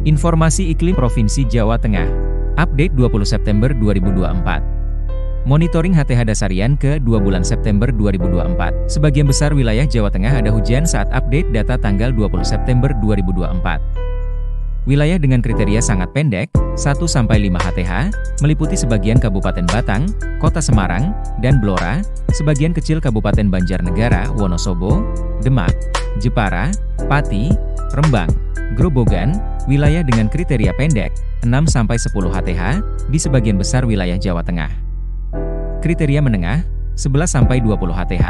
Informasi iklim Provinsi Jawa Tengah. Update 20 September 2024. Monitoring HTH Dasarian ke 2 bulan September 2024. Sebagian besar wilayah Jawa Tengah ada hujan saat update data tanggal 20 September 2024. Wilayah dengan kriteria sangat pendek, 1-5 HTH, meliputi sebagian Kabupaten Batang, Kota Semarang, dan Blora, sebagian kecil Kabupaten Banjarnegara, Wonosobo, Demak, Jepara, Pati, Rembang, Grobogan, wilayah dengan kriteria pendek, 6-10 HTH, di sebagian besar wilayah Jawa Tengah. Kriteria menengah, 11-20 HTH,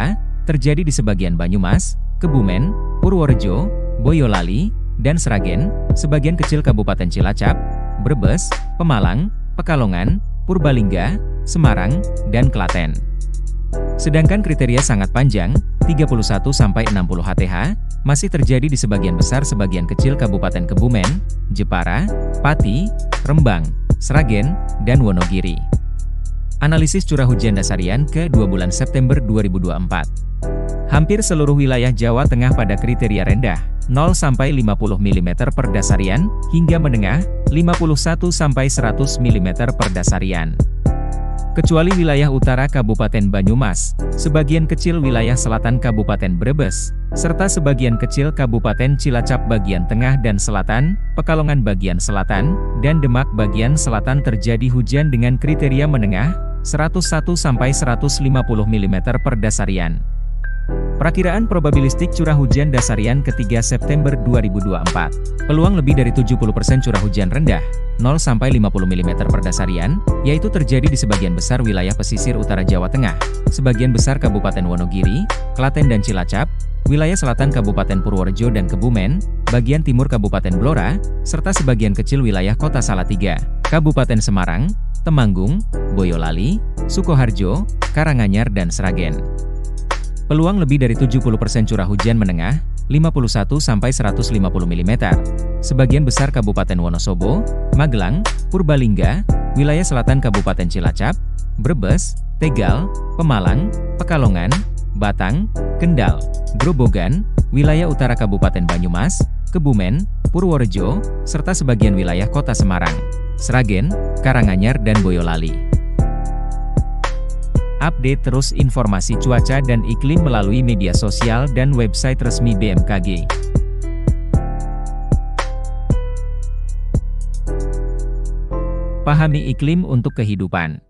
terjadi di sebagian Banyumas, Kebumen, Purworejo, Boyolali, dan Sragen, sebagian kecil Kabupaten Cilacap, Brebes, Pemalang, Pekalongan, Purbalingga, Semarang, dan Klaten. Sedangkan kriteria sangat panjang, 31-60 HTH, masih terjadi di sebagian besar sebagian kecil Kabupaten Kebumen, Jepara, Pati, Rembang, Sragen, dan Wonogiri. Analisis curah hujan dasarian ke 2 bulan September 2024. Hampir seluruh wilayah Jawa Tengah pada kriteria rendah, 0-50 mm per dasarian, hingga menengah, 51-100 mm per dasarian. Kecuali wilayah utara Kabupaten Banyumas, sebagian kecil wilayah selatan Kabupaten Brebes, serta sebagian kecil Kabupaten Cilacap bagian tengah dan selatan, Pekalongan bagian selatan, dan Demak bagian selatan terjadi hujan dengan kriteria menengah, 101-150 mm per dasarian. Perakiraan probabilistik curah hujan dasarian ke-3 September 2024. Peluang lebih dari 70% curah hujan rendah, 0-50 mm per dasarian, yaitu terjadi di sebagian besar wilayah pesisir utara Jawa Tengah, sebagian besar Kabupaten Wonogiri, Klaten dan Cilacap, wilayah selatan Kabupaten Purworejo dan Kebumen, bagian timur Kabupaten Blora, serta sebagian kecil wilayah Kota Salatiga, Kabupaten Semarang, Temanggung, Boyolali, Sukoharjo, Karanganyar dan Sragen. Peluang lebih dari 70% curah hujan menengah, 51-150 mm. Sebagian besar Kabupaten Wonosobo, Magelang, Purbalingga, wilayah selatan Kabupaten Cilacap, Brebes, Tegal, Pemalang, Pekalongan, Batang, Kendal, Grobogan, wilayah utara Kabupaten Banyumas, Kebumen, Purworejo, serta sebagian wilayah Kota Semarang, Sragen, Karanganyar dan Boyolali. Update terus informasi cuaca dan iklim melalui media sosial dan website resmi BMKG. Pahami iklim untuk kehidupan.